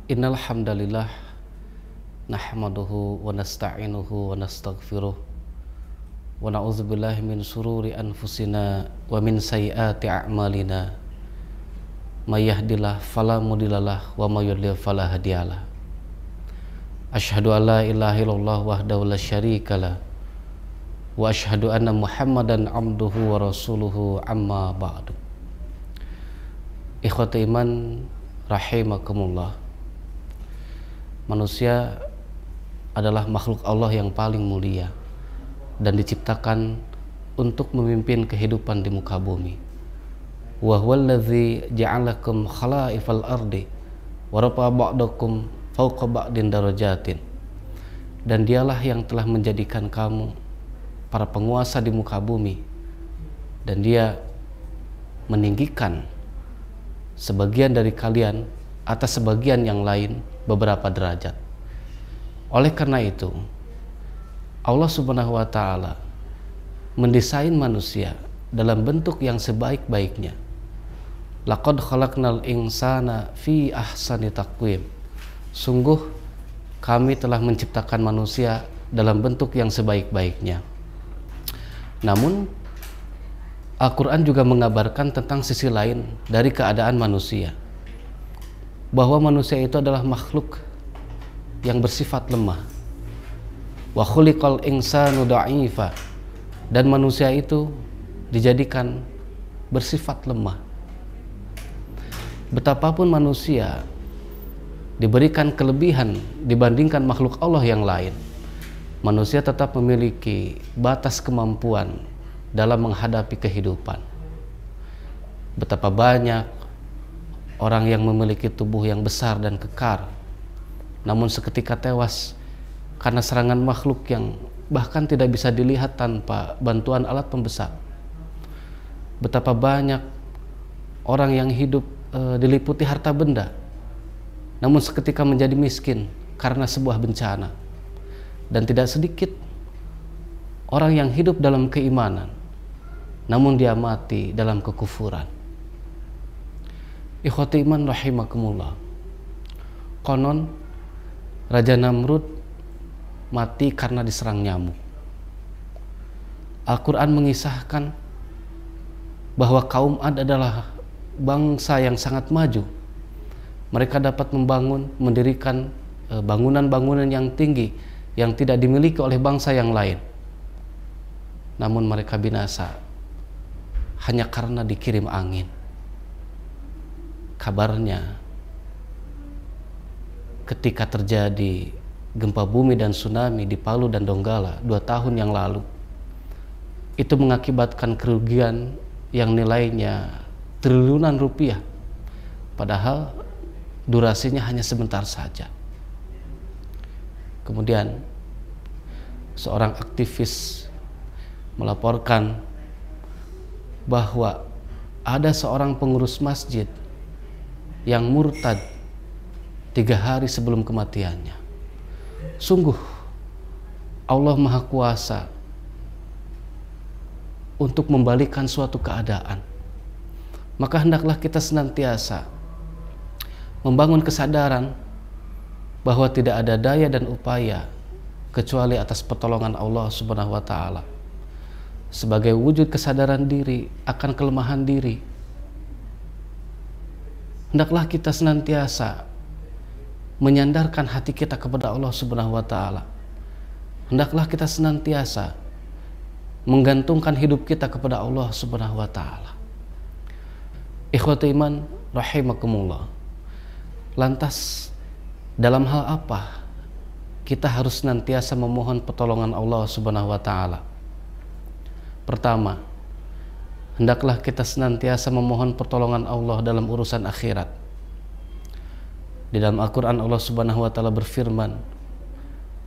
Innal hamdalillah nahmaduhu wa nasta'inuhu wa nastaghfiruh wa na'udzubillahi min sururi anfusina wa min sayyiati a'malina may yahdihillahu fala mudhillalah wa may yudlil fala hadiyalah. Asyhadu an la ilaha illallah wahdahu la syarikalah wa asyhadu anna Muhammadan abduhu wa rasuluhu amma ba'du. Ikhwati iman rahimakumullah. Manusia adalah makhluk Allah yang paling mulia dan diciptakan untuk memimpin kehidupan di muka bumi. Wa huwallazi ja'alakum khalaifal ardi wa rafa'a ba'dakum fawqa ba'din darajatin. Dan dialah yang telah menjadikan kamu para penguasa di muka bumi, dan dia meninggikan sebagian dari kalian atas sebagian yang lain beberapa derajat. Oleh karena itu, Allah Subhanahu wa ta'ala mendesain manusia dalam bentuk yang sebaik-baiknya. Laqad khalaqnal insana fi ahsani taqwim. Sungguh kami telah menciptakan manusia dalam bentuk yang sebaik-baiknya. Namun Al-Quran juga mengabarkan tentang sisi lain dari keadaan manusia, bahwa manusia itu adalah makhluk yang bersifat lemah. Wa khuliqal insanu dha'ifa. Dan manusia itu dijadikan bersifat lemah. Betapapun manusia diberikan kelebihan dibandingkan makhluk Allah yang lain, manusia tetap memiliki batas kemampuan dalam menghadapi kehidupan. Betapa banyak orang yang memiliki tubuh yang besar dan kekar, namun seketika tewas karena serangan makhluk yang bahkan tidak bisa dilihat tanpa bantuan alat pembesar. Betapa banyak orang yang hidup diliputi harta benda, namun seketika menjadi miskin karena sebuah bencana. Dan tidak sedikit orang yang hidup dalam keimanan, namun dia mati dalam kekufuran. Ikhwati iman rahimakumullah. Konon Raja Namrud mati karena diserang nyamuk. Al-Quran mengisahkan bahwa kaum Ad adalah bangsa yang sangat maju. Mereka dapat mendirikan bangunan-bangunan yang tinggi yang tidak dimiliki oleh bangsa yang lain. Namun mereka binasa hanya karena dikirim angin. Kabarnya ketika terjadi gempa bumi dan tsunami di Palu dan Donggala 2 tahun yang lalu, itu mengakibatkan kerugian yang nilainya triliunan rupiah, padahal durasinya hanya sebentar saja. Kemudian seorang aktivis melaporkan bahwa ada seorang pengurus masjid yang murtad 3 hari sebelum kematiannya. Sungguh Allah Maha Kuasa untuk membalikan suatu keadaan. Maka hendaklah kita senantiasa membangun kesadaran bahwa tidak ada daya dan upaya kecuali atas pertolongan Allah Subhanahu wa ta'ala. Sebagai wujud kesadaran diri akan kelemahan diri, hendaklah kita senantiasa menyandarkan hati kita kepada Allah Subhanahu wa ta'ala. Hendaklah kita senantiasa menggantungkan hidup kita kepada Allah Subhanahu wa ta'ala. Ikhwati iman rahimakumullah. Lantas dalam hal apa kita harus senantiasa memohon pertolongan Allah Subhanahu wa ta'ala? Pertama, hendaklah kita senantiasa memohon pertolongan Allah dalam urusan akhirat. Di dalam Al-Quran Allah Subhanahu wa ta'ala berfirman,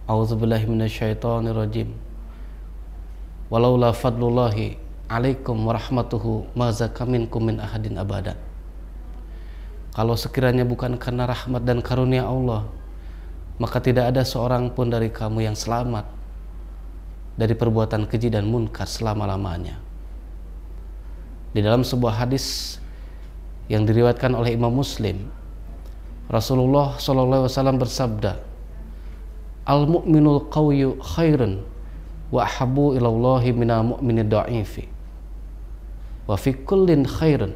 A'udzubillahi minasyaitonirrajim. Walaula fadlullahi alaikum warahmatuhu ma zaka minkum min ahadin abadan. Kalau sekiranya bukan karena rahmat dan karunia Allah, maka tidak ada seorang pun dari kamu yang selamat dari perbuatan keji dan munkar selama-lamanya. Di dalam sebuah hadis yang diriwayatkan oleh Imam Muslim, Rasulullah SAW bersabda, "Al-mu'minul qawiyyu khairun wa ahabbu ilallahi minal mu'minid dha'ifi. Wa fi kullin khairun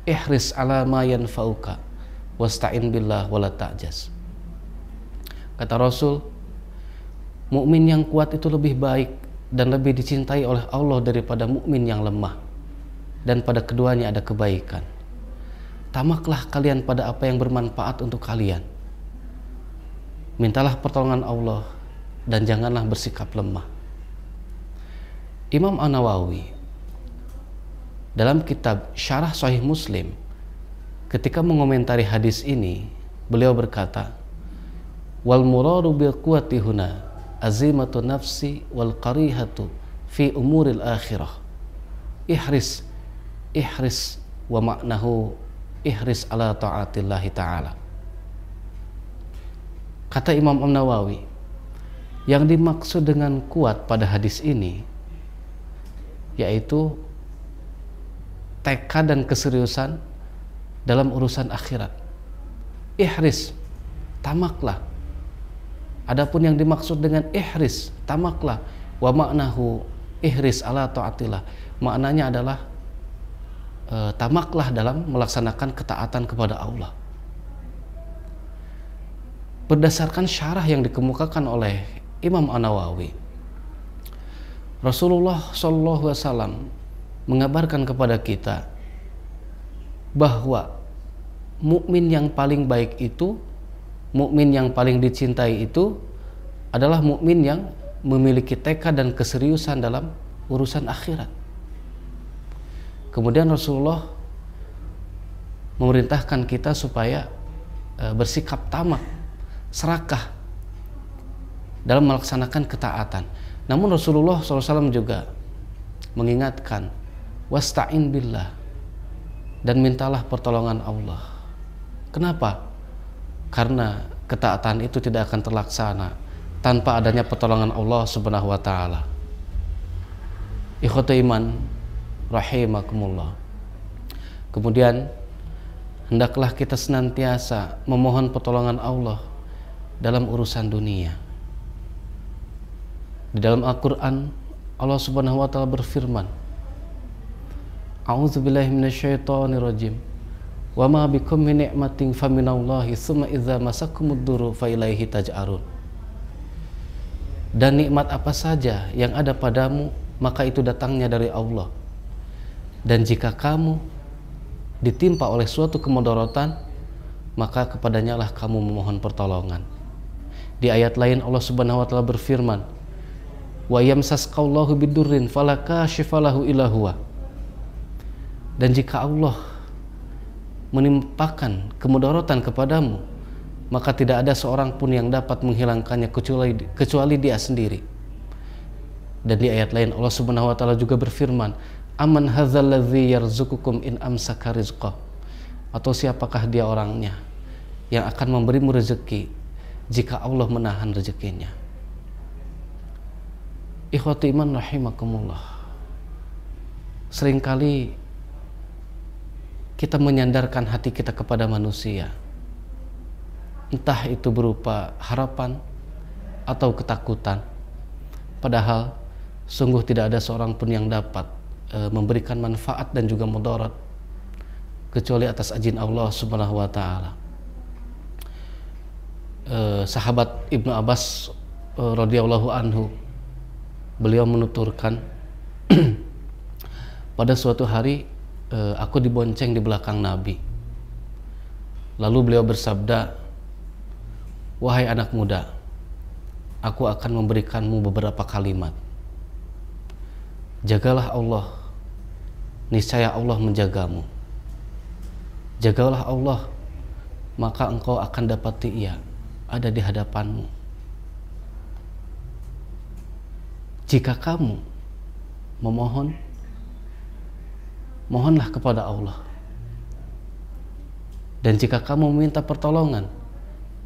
ihris ala ma yanfa'uka wasta'in billah wala ta'jaz." Kata Rasul, mukmin yang kuat itu lebih baik dan lebih dicintai oleh Allah daripada mukmin yang lemah, dan pada keduanya ada kebaikan. Tamaklah kalian pada apa yang bermanfaat untuk kalian. Mintalah pertolongan Allah dan janganlah bersikap lemah. Imam An-Nawawi dalam kitab Syarah Sahih Muslim ketika mengomentari hadis ini, beliau berkata, "Wal muradu bil quwwati huna azimatu nafsi wal qarihatu fi umuril akhirah. Ihris wa maknahu ihris ala ta'atillahi ta'ala." Kata Imam An-Nawawi, yang dimaksud dengan kuat pada hadis ini yaitu tekad dan keseriusan dalam urusan akhirat. Ihris, tamaklah. Adapun yang dimaksud dengan ihris, tamaklah, wa maknahu ihris ala ta'atillah, maknanya adalah tamaklah dalam melaksanakan ketaatan kepada Allah. Berdasarkan syarah yang dikemukakan oleh Imam An-Nawawi, Rasulullah SAW mengabarkan kepada kita bahwa mukmin yang paling baik itu, mukmin yang paling dicintai itu adalah mukmin yang memiliki tekad dan keseriusan dalam urusan akhirat. Kemudian Rasulullah memerintahkan kita supaya bersikap tamak, serakah dalam melaksanakan ketaatan. Namun Rasulullah SAW juga mengingatkan, wasta'in billah, dan mintalah pertolongan Allah. Kenapa? Karena ketaatan itu tidak akan terlaksana tanpa adanya pertolongan Allah Subhanahu wa taala. Ikhwatul iman rahimakumullah. Kemudian hendaklah kita senantiasa memohon pertolongan Allah dalam urusan dunia. Di dalam Al-Qur'an Allah Subhanahu wa taala berfirman, A'udzubillahi minasyaitonirrajim. Wa ma bikum min ni'matin faminallahi tsumma idza masakumud durru fa ilaihi taj'arun. Dan nikmat apa saja yang ada padamu, maka itu datangnya dari Allah. Dan jika kamu ditimpa oleh suatu kemudaratan, maka kepadanya lah kamu memohon pertolongan. Di ayat lain Allah Subhanahu wa taala berfirman, wa yamsasqallahu bidurrin fala kashifa lahu illa huwa. Dan jika Allah menimpakan kemudaratan kepadamu, maka tidak ada seorang pun yang dapat menghilangkannya kecuali Dia sendiri. Dan di ayat lain Allah Subhanahu wa taala juga berfirman, aman hadzal ladzi yarzuqukum in amsaka rizqah. Atau siapakah dia orangnya yang akan memberimu rezeki jika Allah menahan rezekinya. Ikhwati iman rahimakumullah. Seringkali kita menyandarkan hati kita kepada manusia, entah itu berupa harapan atau ketakutan, padahal sungguh tidak ada seorang pun yang dapat memberikan manfaat dan juga mudarat kecuali atas izin Allah Subhanahu wa taala. Sahabat Ibnu Abbas radhiyallahu anhu, beliau menuturkan, pada suatu hari aku dibonceng di belakang Nabi. Lalu beliau bersabda, wahai anak muda, aku akan memberikanmu beberapa kalimat. Jagalah Allah, niscaya Allah menjagamu. Jagalah Allah, maka engkau akan dapati Ia ada di hadapanmu. Jika kamu memohon, mohonlah kepada Allah. Dan jika kamu meminta pertolongan,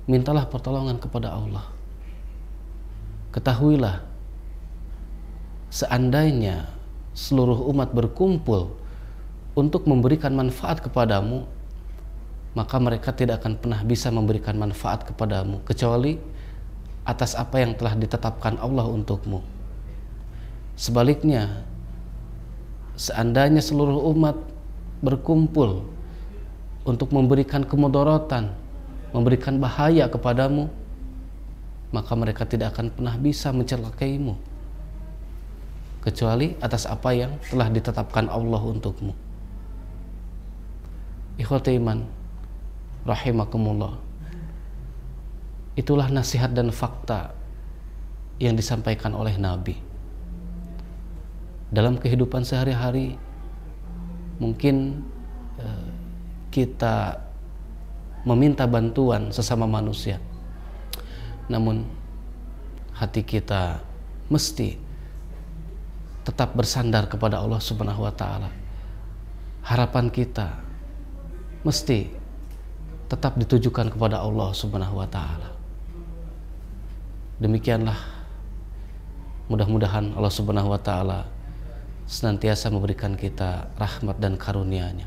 mintalah pertolongan kepada Allah. Ketahuilah, seandainya seluruh umat berkumpul untuk memberikan manfaat kepadamu, maka mereka tidak akan pernah bisa memberikan manfaat kepadamu kecuali atas apa yang telah ditetapkan Allah untukmu. Sebaliknya, seandainya seluruh umat berkumpul untuk memberikan kemudaratan, memberikan bahaya kepadamu, maka mereka tidak akan pernah bisa mencelakaimu kecuali atas apa yang telah ditetapkan Allah untukmu. Ikhwati iman rahimakumullah, itulah nasihat dan fakta yang disampaikan oleh Nabi. Dalam kehidupan sehari-hari mungkin kita meminta bantuan sesama manusia, namun hati kita mesti tetap bersandar kepada Allah Subhanahu wa Ta'ala. Harapan kita mesti tetap ditujukan kepada Allah Subhanahu wa Ta'ala. Demikianlah, mudah-mudahan Allah Subhanahu wa Ta'ala senantiasa memberikan kita rahmat dan karunia-Nya.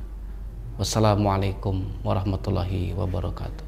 Wassalamualaikum warahmatullahi wabarakatuh.